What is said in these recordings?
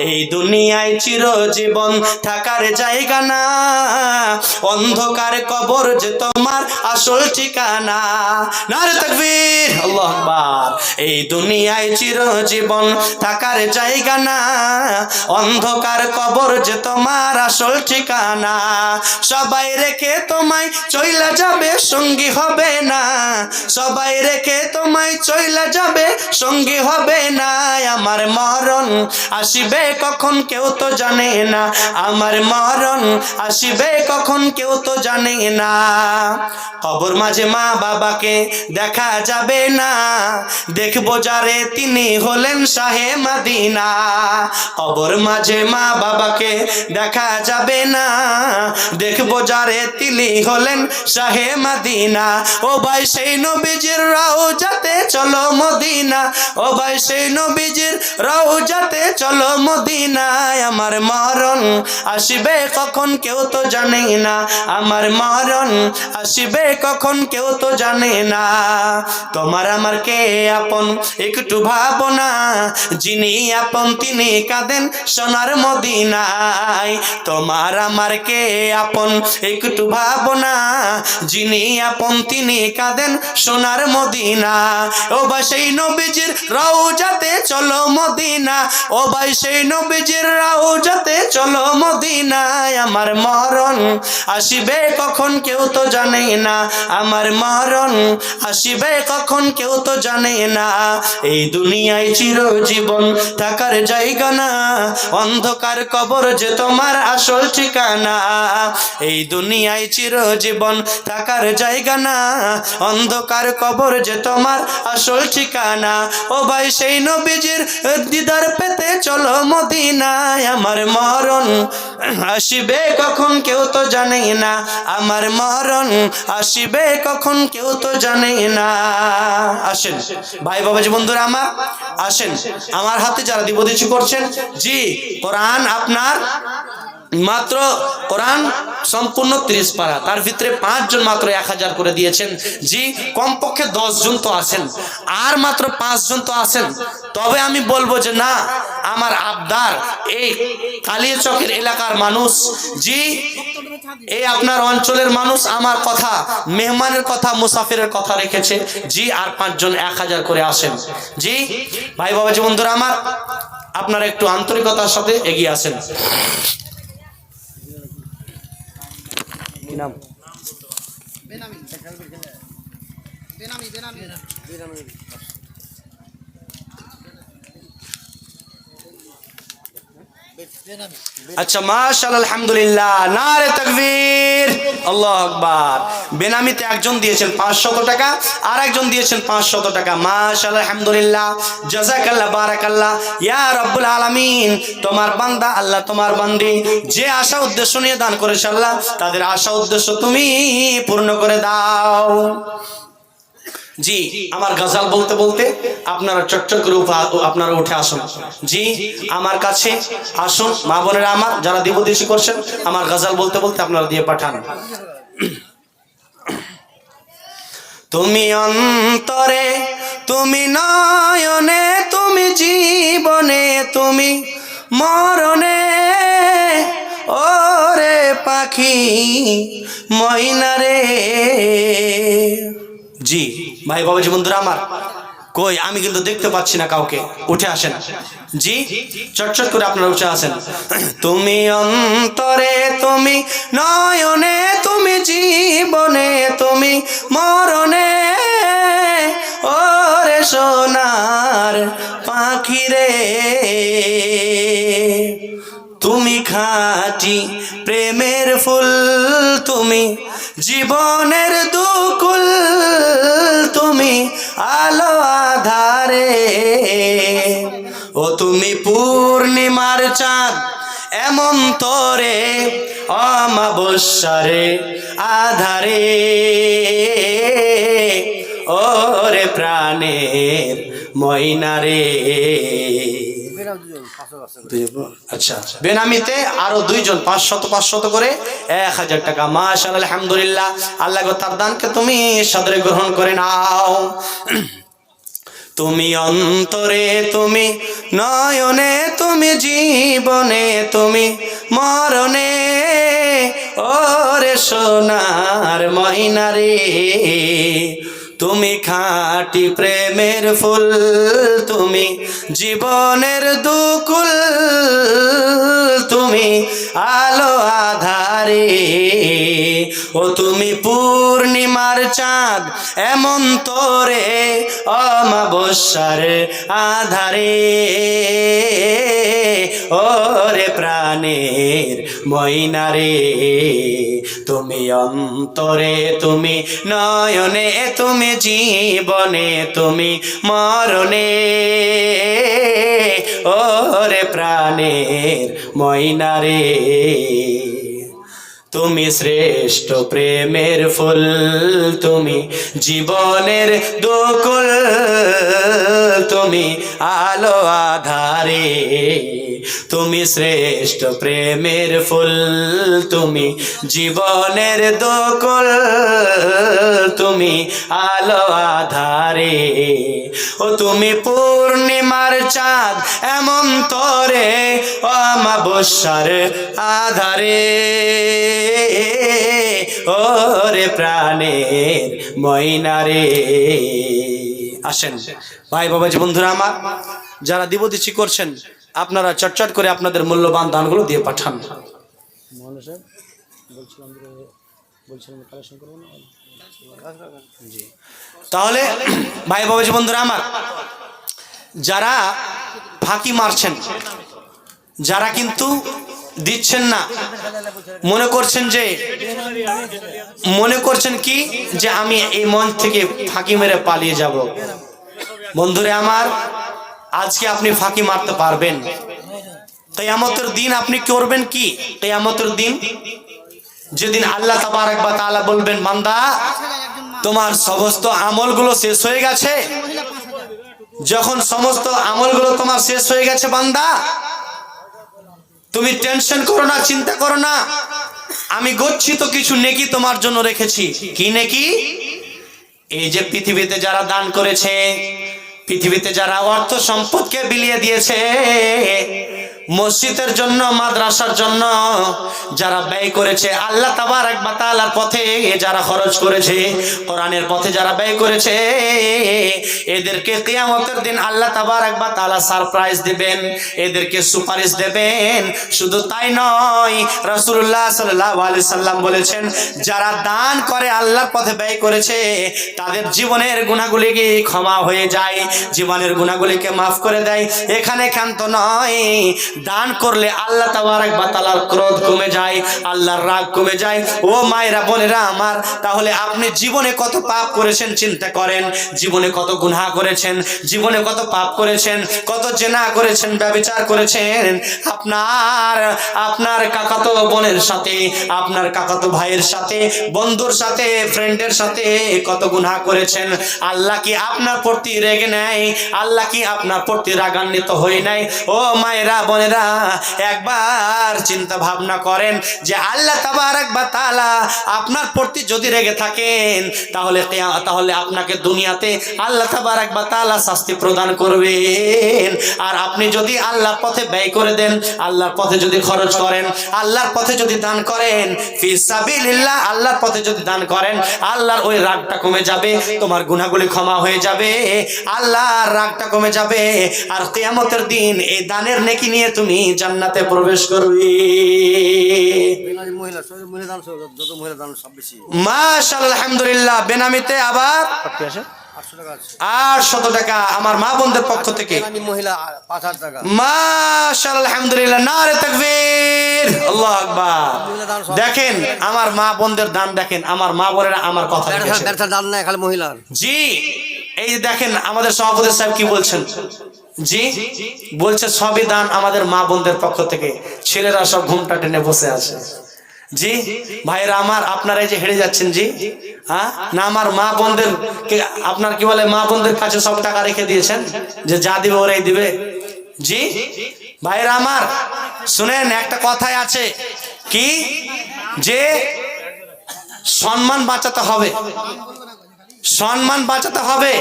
এই দুনিয়ায় চিরজীবন থাকার জায়গা না, অন্ধকার কবর যে তোমার আসল ঠিকানা। নারে তাকবীর, আল্লাহু আকবার। এই দুনিয়ায় চিরজীবন থাকার জায়গা না, অন্ধকার কবর যে তোমার আসল ঠিকানা। সবাই রেখে তোমায় চইলা যাবে, সঙ্গী হবে না। সবাই রেখে তোমায় চইলা যাবে, সঙ্গী হবে না। আমার মরণ আসিবে কখন কেউ তো জানে না, আমার মরণ আসিবে কখন কেউ তো জানে না। কবর মাঝে মা বাবাকে দেখা যাবে না, দেখবো যারে তিনি হলেন শাহে মদিনা। কবর মাঝে মা বাবাকে দেখা যাবে না, দেখবো যারে তিনি হলেন শাহে মদিনা। ও ভাই সেই নবীজির রওজাতে চলো মদিনা, ও ভাই সেই নবীজির রওজাতে চলো মদিনায়। আমার মরণ আসিবে কখন কেউ তো জানে না, আমার মরণ আসিবে কখন কেউ তো জানে না। তোমার আমার কে আপন একটু ভাবনা, যিনি আপন তিনি কাঁদেন সোনার মদিনায়। তোমার আমার কে আপন একটু ভাবনা, যিনি আপন তিনি কাঁদেন সোনার মদিনা। ও ভাই সেই নবীজির রওজাতে চলো মদিনা, ও ভাই সেই নবীজির রওজাতে চলো মদিনায়। আমার মরণ আসিবে কখন কেউ তো জানে না, আমার মরণ আসিবে কখন কেউ তো জানে না। এই দুনিয়ায় চিরজীবন থাকার জায়গা না, অন্ধকার কবর যে তোমার আসল ঠিকানা। এই দুনিয়ায় চিরজীবন থাকার জায়গা না, অন্ধকার কবর যে তোমার আসল ঠিকানা। ও ভাই সেই নবীজির দিদার পেতে চলো মদিনায়। আমার মরণ আসিবে কখন কেউ তো জানে না, আমার মরণ আসিবে কখন কেউ তো জানে না। আসেন ভাই বাবাজি বন্ধুরা আমার, আসেন আমার হাতে যারা দিবদিশি করছেন। জি, কোরআন আপনার মাত্র কোরআন সম্পূর্ণ 30 পারা, তার ভিতরে 5 জন মাত্র 1000 করে দিয়েছেন। জি, কমপক্ষে 10 জন তো আছেন, আর মাত্র 5 জন তো আছেন। তবে আমি বলবো যে না, আমার আবদার এই কালিয়াচকের এলাকার মানুষ, জি এই আপনার অঞ্চলের মানুষ আমার কথা, মেহমানের কথা, মুসাফিরের কথা রেখেছে। জি, আর 5 জন 1000 করে আসেন। জি ভাই বাবাজি বন্ধুরা আমার, আপনারা একটু আন্তরিকতার সাথে এগিয়ে আসেন। কি নাম? আচ্ছা, মাশাআল্লাহ, আলহামদুলিল্লাহ, নারে তাকবীর, আল্লাহু আকবার। বেনামিতে একজন দিয়েছেন 500 টাকা, আর একজন দিয়েছেন 500 টাকা। মাশাআল্লাহ, আলহামদুলিল্লাহ, জাযাকাল্লাহ, বারাকাল্লাহ। ইয়া রাব্বুল আলামিন, তোমার বান্দা আল্লাহ, তোমার বান্দি যে আশা উদ্দেশ্য নিয়ে দান করেছে আল্লাহ, তাদের আশা উদ্দেশ্য তুমি পূর্ণ করে দাও। জি, আমার গজল বলতে বলতে আপনারা চটচট করে আপনারা উঠে আসুন। জি, আমার কাছে আসুন মা বোনেরা আমার, যারা দিবদিশি করছেন, আমার গজল বলতে বলতে আপনারা দিয়ে পাঠান। তুমি অন্তরে, তুমি নয়নে, তুমি জীবনে, তুমি মরণে, ওরে পাখি ময়না রে। জি ভাই বাবাজি বন্ধুরা আমার, কই আমি কিন্তু দেখতে পাচ্ছি না কাউকে, উঠে আসেন। জি, চটচট করে আপনারা উঠে আসেন। তুমি অন্তরে, তুমি নয়নে, তুমি জীবনে, তুমি মরণে, ওরে সোনার পাখি রে। তুমি খাঁটি প্রেমের ফুল, তুমি জীবনের দুকুল, তুমি আলো আধারে, ও তুমি পূর্ণিমার চাঁদ এমন তোরে, অমাবস্যারে আধারে, ওরে প্রাণের ময়না রে। আচ্ছা, বেনামিতে আরো 2 জন 500 করে 1000 টাকা। মাশাআল্লাহ, আলহামদুলিল্লাহ, আল্লাহ গো তার দানকে তুমি সাদরে গ্রহণ করে নাও। তুমি অন্তরে, তুমি নয়নে, তুমি জীবনে, তুমি মরণে, ওরে সোনার ময়না রে, তুমি খাঁটি প্রেমের ফুল, তুমি জীবনের দুকুল, তুমি আলো আধারে, ও তুমি পূর্ণিমার চাঁদ এমন তোরে অমাবস্যার আধারে, ওরে প্রাণের ময়না রে, তুমি অন্তরে, তুমি নয়নে, তুমি জীবনে, তুমি মরণে, ওরে প্রাণের ময়না রে, তুমি শ্রেষ্ঠ প্রেমের ফুল, তুমি জীবনের দুকুল, তুমি আলো আধারে, তুমি শ্রেষ্ঠ প্রেমের ফুল, তুমি জীবনের দুকুল, তুমি আলো আধারে, ও তুমি পূর্ণিমার চাঁদ এমন তোরে অমাবস্যার আধারে, ওরে প্রাণের ময়না রে। আসেন ভাই বাবাজি বন্ধুরা আমার, যারা দিবদিচ্ছি করছেন আপনারা চটচট করে আপনাদের মূল্যবান দানগুলো দিয়ে পাঠান। তাহলে ভাই বাবাজি বন্ধুরা আমার, যারা ফাঁকি মারছেন, যারা কিন্তু দিচ্ছেন না, মনে করছেন কি যে আমি এই মঞ্চ থেকে ফাঁকি মেরে পালিয়ে যাব। বন্ধুরে আমার, আজকে আপনি ফাঁকি মারতে পারবেন, কিয়ামতের দিন আপনি করবেন কি? কিয়ামতের দিন যেদিন আল্লাহ তাবারক ওয়া তাআলা বলবেন, বান্দা তোমার সমস্ত আমলগুলো শেষ হয়ে গেছে। যখন সমস্ত আমলগুলো তোমার শেষ হয়ে গেছে বান্দা, তুমি টেনশন করো না, চিন্তা করো না, আমি গচ্ছিত কিছু নেকি তোমার জন্য রেখেছি। কি নেকি? এই যে পৃথিবীতে যারা দান করেছে, পৃথিবীতে যারা অর্থ সম্পদকে বিলিয়ে দিয়েছে, মসজিদের জন্য, মাদ্রাসার জন্য যারা ব্যয় করেছে, আল্লাহ তাবারক ওয়া তাআলার পথে যারা খরচ করেছে, কোরআনের পথে যারা ব্যয় করেছে, এদেরকে কিয়ামতের দিন আল্লাহ তাবারক ওয়া তাআলা সারপ্রাইজ দিবেন, এদেরকে সুপারিশ দেবেন। শুধু তাই নয়, রাসূলুল্লাহ সাল্লাল্লাহু আলাইহি সাল্লাম বলেছেন, যারা দান করে, আল্লাহর পথে ব্যয় করেছে, তাদের জীবনের গুনাহগুলিকে ক্ষমা হয়ে যায়, জীবনের গুনাহগুলিকে মাফ করে দেয়। এখানে ক্ষান্ত নয়, দান করলে আল্লাহ তাবারক ওয়া তাআলার ক্রোধ কমে যায়, আল্লাহর রাগ কমে যায়। ও মায়েরা বোনেরা আমার, তাহলে আপনি জীবনে কত পাপ করেছেন চিন্তা করেন, জীবনে কত গুনাহ করেছেন, জীবনে কত পাপ করেছেন, কত জেনা করেছেন, ব্যভিচার করেছেন, আপনার কাকাতো বোনের সাথে, আপনার কাকাতো ভাইয়ের সাথে, বন্ধুর সাথে, ফ্রেন্ডের সাথে কত গুনাহ করেছেন। আল্লাহ কি আপনার প্রতি রেগে নেয়? আল্লাহ কি আপনার প্রতি রাগান্বিত হয়ে নাই? ও মায়েরা বোনেরা, একবার চিন্তা ভাবনা করেন যে আল্লাহ তাবারক ওয়া তাআলা আপনার প্রতি যদি রেগে থাকেন, তাহলে আপনাকে দুনিয়াতে আল্লাহ তাবারক ওয়া তাআলা শাস্তি প্রদান করবেন। আর আপনি যদি আল্লাহর পথে ব্যয় করে দেন, আল্লাহর পথে যদি খরচ করেন, আল্লাহর পথে যদি দান করেন, ফি সাবিলিল্লাহ, আল্লাহর পথে যদি দান করেন, আল্লাহর ওই রাগটা কমে যাবে, তোমার গুনাহগুলি ক্ষমা হয়ে যাবে, আল্লাহর রাগটা কমে যাবে। আর কিয়ামতের দিন এই দানের নেকি নিয়ে তুমি জান্নাতে প্রবেশ করবে। মাশাআল্লাহ, আলহামদুলিল্লাহ। বেনামিতে আবার 800 টাকা আমার মা বোনদের পক্ষ থেকে। মাশাআল্লাহ, আলহামদুলিল্লাহ। নারে তাকবীর, আল্লাহু আকবার। দেখেন আমার মা বোনদের দান, দেখেন আমার মা বোনেরা আমার কথা জি। এই দেখেন আমাদের সভাপতি সাহেব কি বলছেন, জি বলছে সবই দান আমাদের মা বোনদের পক্ষ থেকে। ছেলেরা সব ঘুমটা টেনে বসে আছে। জি ভাইরা আমার, আপনারা এই যে হেরে যাচ্ছেন, জি হ্যাঁ না, আমার মা বোনদের আপনার কি বলে, মা বোনদের কাছে সব টাকা রেখে দিয়েছেন যে যা দিবে ওরাই দিবে। জি ভাইরা আমার শুনেন, একটা কথাই আছে কি, যে সম্মান বাঁচাতে হবে, সম্মান বাঁচাতে হবে।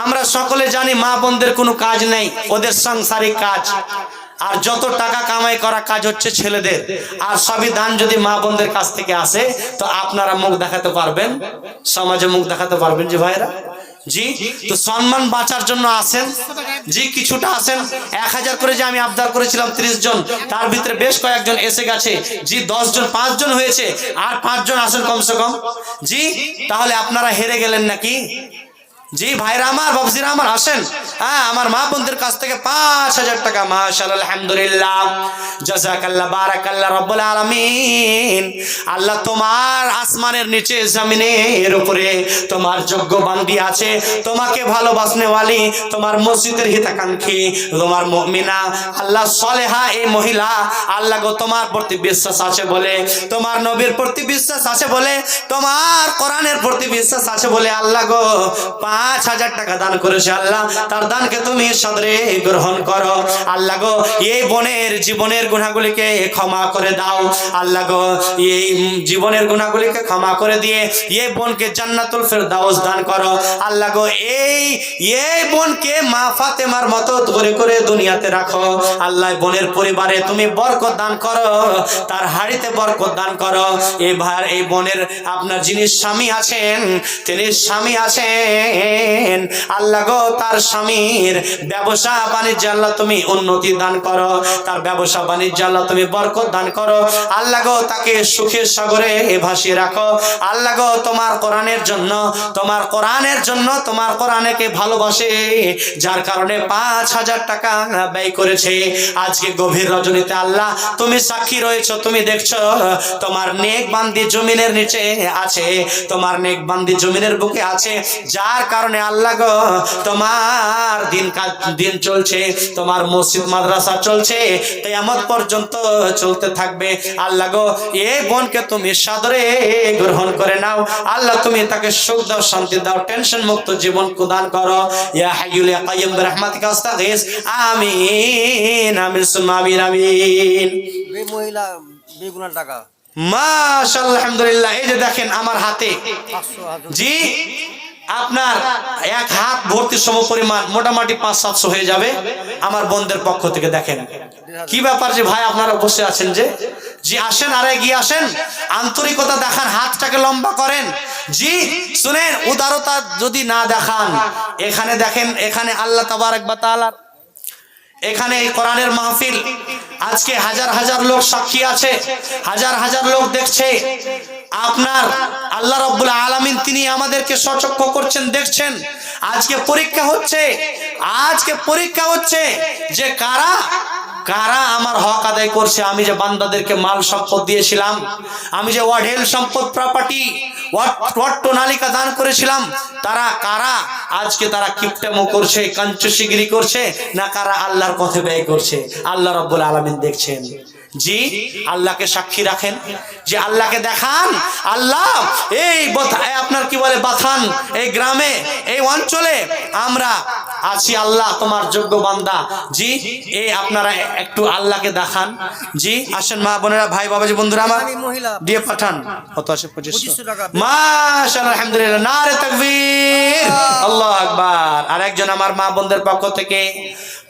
আমরা সকলে জানি মা বোনদের কোনো কাজ নেই, ওদের সাংসারিক কাজ, আর যত টাকা কামাই করা কাজ হচ্ছে ছেলেদের, আর সবই দান যদি মা বোনদের কাছ থেকে আসে তো আপনারা মুখ দেখাতে পারবেন, সমাজে মুখ দেখাতে পারবেন। জি ভাইরা, জি, তো সম্মান বাঁচার জন্য আসেন, জি কিছুটা আসেন। 1000 করে যে আমি আবদার করেছিলাম 30 জন, তার ভিতরে বেশ কয়েকজন এসে গেছে, জি 10 জন 5 জন হয়েছে, আর 5 জন আসেন কমসে কম। জি, তাহলে আপনারা হেরে গেলেন নাকি? জি ভাইরা আমার, বাবজিরা আমার, আসেন। হ্যাঁ, আমার মা বোনদের কাছ থেকে 5000 টাকা, মাশাআল্লাহ, আলহামদুলিল্লাহ, জাযাকাল্লাহ, বারাকাল্লাহ রব্বুল আলামিন। আল্লাহ তোমার আসমানের নিচে জমিনের উপরে তোমার যোগ্য বান্দি আছে, তোমাকে ভালোবাসনে ওয়ালি, তোমার মসজিদের হিতাকাঙ্ক্ষী, তোমার মুমিনা, আল্লাহ সলেহা এই মহিলা, আল্লাহ গো তোমার প্রতি বিশ্বাস আছে বলে, তোমার নবীর প্রতি বিশ্বাস আছে বলে, তোমার কোরআনের প্রতি বিশ্বাস আছে বলে আল্লাহ গো 5000 টাকা দান করেছে। আল্লাহ তার দানকে তুমি সদরে গ্রহণ করো। আল্লাহ গো এই বোনের জীবনের গুনাহগুলিকে ক্ষমা করে দাও। আল্লাহ গো এই জীবনের গুনাহগুলিকে ক্ষমা করে দিয়ে এই বোনকে জান্নাতুল ফেরদাউস দান করো। আল্লাহ গো এই বোনকে মা ফাতেমার মতো করে করে দুনিয়াতে রাখো। আল্লাহ বোনের পরিবারে তুমি বরকত দান করো, তার হাড়িতে বরকত দান করো। এই বোনের আপনার যিনি স্বামী আছেন, তিনি স্বামী আছেন, আল্লাহ গো তার স্বামীর ব্যবসা বাণিজ্য আল্লাহ তুমি উন্নতি দান করো, তার ব্যবসা বাণিজ্য আল্লাহ তুমি বরকত দান করো। আল্লাহ গো তাকে সুখের সাগরে ভাসিয়ে রাখো। আল্লাহ গো তোমার কোরআনের জন্য, তোমার কোরআনের জন্য, তোমার কোরআনকে ভালোবাসে, যার কারণে 5000 টাকা ব্যয় করেছে। আজকে গভীর রজনীতে আল্লাহ তুমি সাক্ষী রয়েছো, তুমি দেখছো, তোমার নেক বান্দি জমিনের নিচে আছে, তোমার নেক বান্দি জমিনের বুকে আছে, যার কারণে আল্লাহ গো তোমার দিন চলছে, তোমার মসজিদ মাদ্রাসা চলছে, কিয়ামত পর্যন্ত চলতে থাকবে। আল্লাহ গো এই বোনকে তুমি সাদরে গ্রহণ করে নাও। আল্লাহ তুমি তাকে সুখ দাও, শান্তি দাও, টেনশন মুক্ত জীবন প্রদান করো। ইয়া হাইয়ুল ইয়া কাইয়্যুম বিরহমাতিকা আস্তাগীস। আমিন আমিন সুম্মা আমিন আমিন। এই মহিলা বেগুনার টাকা, মাশাআল্লাহ, আলহামদুলিল্লাহ। এই যে দেখেন আমার হাতে, জি আপনার এক হাত ভর্তি সম পরিমাণ, মোটামুটি 500-700 হয়ে যাবে আমার বোনদের পক্ষ থেকে। দেখেন কি ব্যাপার যে ভাই আপনারা বসে আছেন, যে জি আসেন, আরে গিয়ে আসেন, আন্তরিকতা দেখান, হাতটাকে লম্বা করেন। জি শুনেন, উদারতা যদি না দেখান, এখানে দেখেন, এখানে আল্লাহ তাবারক ওয়া তাআলা, এখানে এই কোরআনের মাহফিল, আজকে হাজার হাজার লোক সাক্ষী আছে, হাজার হাজার লোক দেখছে। আপনার আল্লাহ রাব্বুল আলামিন তিনি আমাদেরকে সচক্ষু করছেন, দেখছেন। আজকে পরীক্ষা হচ্ছে, আজকে পরীক্ষা হচ্ছে যে কারা কারা আমার হক আদায় করছে। আমি যে বান্দাদেরকে মাল সম্পদ দিয়েছিলাম, আমি যে ওয়াঢেল সম্পদ, প্রপার্টি, ওয়াট্টনালিকা দান করেছিলাম, তারা কারা আজকে তারা কিপটামো করছে, কাঞ্চুশিগিরি করছে, না কারা আল্লাহর পথে ব্যয় করছে। আল্লাহ রাব্বুল আলামিন দেখছেন। জি আল্লাহকে সাক্ষী রাখেন, যে আল্লাহকে দেখান। আল্লাহ এই আপনার কি বলে বাথান, এই গ্রামে, এই অঞ্চলে আমরা আছি, আল্লাহ তোমার যোগ্য বান্দা। জি এই আপনারা একটু আল্লাহকে দেখান। জি আসেন মা বোনেরা, ভাই বাবাজি, বন্ধুরা আমার, দিয়ে পাঠান। কত আসে? 2500 টাকা। মাশাআল্লাহ, আলহামদুলিল্লাহ, নারে তাকবীর, আল্লাহু আকবার। আর একজন আমার মা বোনদের পক্ষ থেকে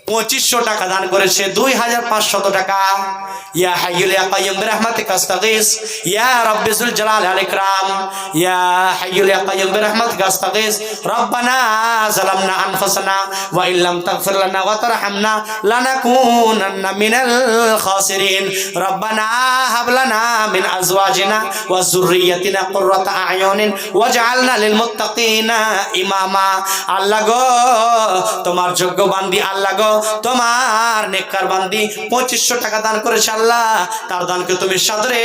2500 টাকা দান করেছে, 2500 টাকা। ইয়া হাইয়ুল ইয়া কাইয়্যুম বিরহমাতিকা আস্তাগীস, ইয়া রাব্বি যুল জালালি ওয়াল ইকরাম, ইয়া হাইয়ুল ইয়া কাইয়্যুম বিরহমাতিকা আস্তাগীস। রব্বানা যালামনা আনফুসানা ওয়া ইল্লাম তাগফির লানা ওয়া তারহামনা লানাকুনান্না মিনাল খাসিরিন। রব্বানা হাব লানা মিন আজওয়াজিনা ওয়া যুররিয়াতিনা কুররাতা আয়ুনিন ওয়াজআলনা লিল মুত্তাকিনা ইমামা। আল্লাহ গো তোমার যোগ্য বান্দি, আল্লাহ গো তোমার নেককার বান্দি 2500 টাকা দান করেছে। আল্লাহ তার দানকে তুমি সাদরে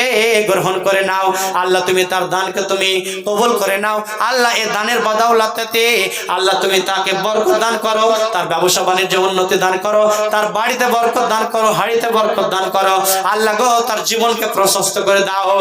গ্রহণ করে নাও। আল্লাহ তুমি তার দানকে তুমি কবুল করে নাও। আল্লাহ এই দানের বদৌলতে আল্লাহ তুমি তাকে বরকত দান করো, তার ব্যবসা বাণিজ্যে উন্নতি দান করো, তার বাড়িতে বরকত দান করো, হাড়িতে বরকত দান করো। আল্লাহ গো তার জীবনকে প্রশস্ত করে দাও।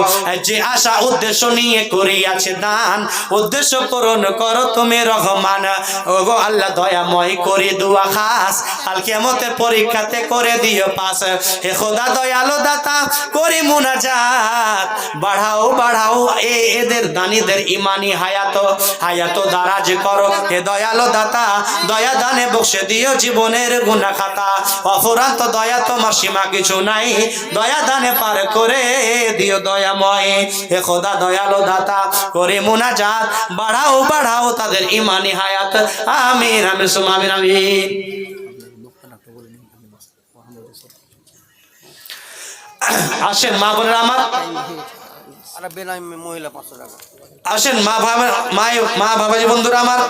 যে আশা উদ্দেশ্য নিয়ে করিয়াছে দান, উদ্দেশ্য পূরণ করো তুমি রহমান। ও গো আল্লাহ দয়াময় করে দুয়া খাস। কাল কিয়ামতের পরীক্ষাতে করে দিও পাস। হে খোদা দয়ালু দাতা করি মুনাজাত, বাড়াও বাড়াও এদের দানীদের ইমানি হায়াত দারাজ করো। হে দয়ালু দাতা দয়া দানে বক্সে দিও জীবনের গুনাহ খাতা। অফুরান্ত দয়া তোমার সীমা কিছু নাই, দয়া দানে পার করে দিও দয়াময়। হে খোদা দয়ালু দাতা করে মুনাজাত, বাড়াও বাড়াও তাদের ইমানি হায়াত। আমিন আমিন সুম্মা আমিন আমিন। আসেন মা বোনেরা আমার, আর বেনামি মহিলা 500 টাকা। আসেন মা বাবাজি বন্ধুরা আমার,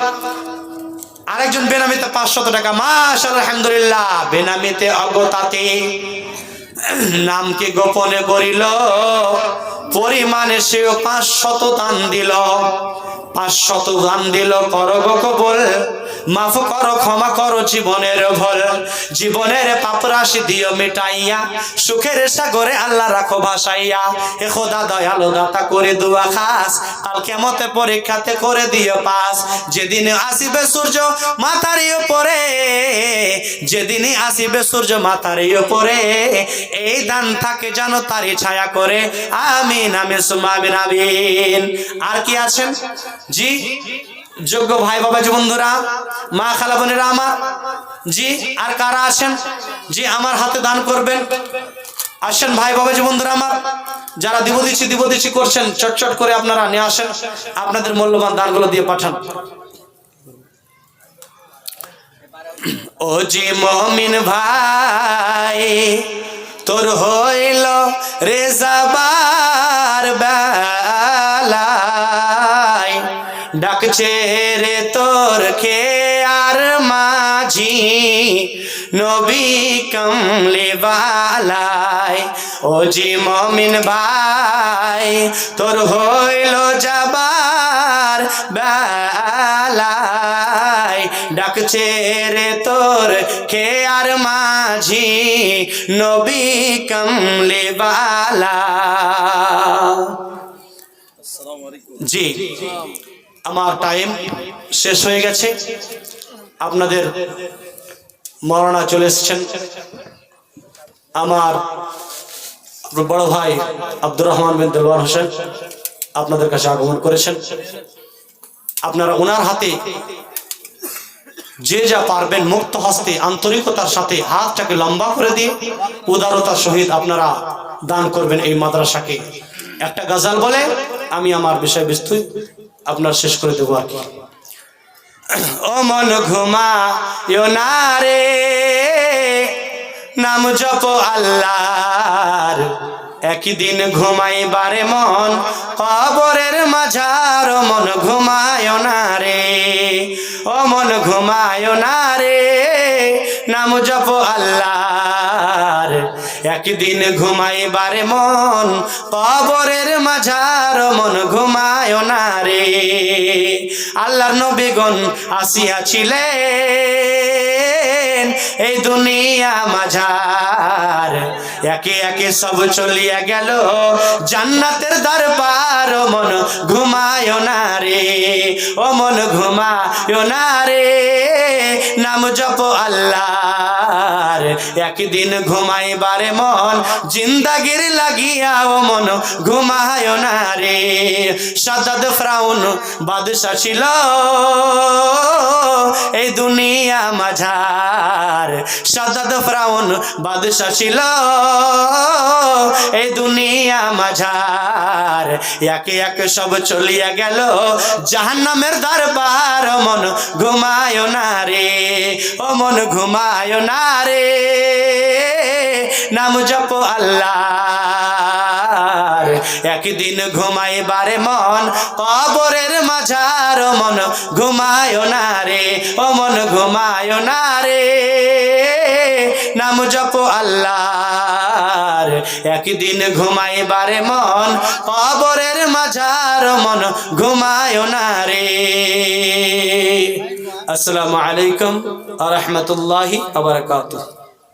আরেকজন বেনামিতে 500 টাকা। মাশাআল্লাহ আলহামদুলিল্লাহ। বেনামিতে অগতাতে নামকে গোপনে করিল, পরিমাণে সেও 500 দান দিল। 500 দান দিল, করো গো কবুল, মাফ করো ক্ষমা করো জীবনের ভুল। জীবনের পাপ রাশি দিও মিটাইয়া, সুখের সাগরে আল্লাহ রাখো ভাসাইয়া। হে খোদা দয়ালু দাতা করে দুয়া খাস, কাল কিয়ামতের পরীক্ষাতে করে দিও পাস। যেদিন আসিবে সূর্য মাথার উপরে, যেদিন আসিবে সূর্য মাথার উপরে, এই দান থাকে জানো তারই ছায়া করে। আমিন আমিন সুম্মা আমিন আমিন। আর কি আছেন জি যোগ্য ভাই বাবাজি বন্ধুরা, মা খালা বোনেরা আমার, জি আর কারা আছেন জি আমার হাতে দান করবেন? আসেন ভাই বাবাজি বন্ধুরা আমার, যারা দিব দিচ্ছি করছেন চটচট করে আপনারা নিয়ে আসেন, আপনাদের মূল্যবান দানগুলো দিয়ে পাঠান। ও জি মমিন ভাই তোর হইল রেজাবার বেলায়, ডাকছে রে তোর কে আর মাঝি নবী কমলে বালায়। ও জি মমিন ভাই তোর হইল যাবার বেলায়, ডাকছে রে তোর কে আর মাঝি নবী কমলে বালা। জি আমার টাইম শেষ হয়ে গেছে, আপনাদের মরনা চলে এসেছেন। আমার বড় ভাই আব্দুর রহমান বিন দেলওয়ার হোসেন আপনাদের কাছে আগমন করেছেন। আপনারা ওনার হাতে যে যা পারবেন মুক্ত হস্তে আন্তরিকতার সাথে হাতটাকে লম্বা করে দিয়ে উদারতার সহিত আপনারা দান করবেন এই মাদ্রাসাকে। একটা গজল বলে আমি আমার বিষয়বস্তু আপনার শেষ করে দেবো আর কি। ও মন ঘুমায়ো না রে, নাম জপ আল্লাহর, একদিন ঘুমাইবারে মন কবরের মাঝার। মন ঘুমায় না রে, ও মন ঘুমায় না রে, নাম জপ আল্লাহর, একদিন ঘুমাইবারে মন কবরের মাঝার। মন ঘুমায় না রে। আল্লাহর নবীগণ আসিয়াছিলেন এই দুনিয়া মাঝার, একে একে সব চলিয়া গেল জান্নাতের দরবার। ও মন ঘুমায় না রে, ও মন ঘুমায় না রে, নাম জপ আল্লাহর, একদিন ঘুমাইবারে মন জিন্দাগির লাগিয়া। ও মন ঘুমায় না রে। সাদ্দাত ফিরআউন বাদশা ছিল এই দুনিয়া মাঝার, সাদ্দাত ফিরআউন বাদশা ছিল এই দুনিয়া মাঝার, একে একে সব চলিয়া গেল জাহান্নামের দরবার। মন ঘুমায় না রে, ও মন ঘুমায় না রে, নাম জপ আল্লাহর, একদিন ঘুমাইবারে মন কবরের মাঝার। মন ঘুমায় না রে, ও মন ঘুমায় না রে, নাম জপ আল্লাহর, একদিন ঘুমাইবারে মন কবরের মাঝার। মন ঘুমায় না রে। আসসালামু আলাইকুম ওয়া রাহমাতুল্লাহি ওয়া বারাকাতুহু।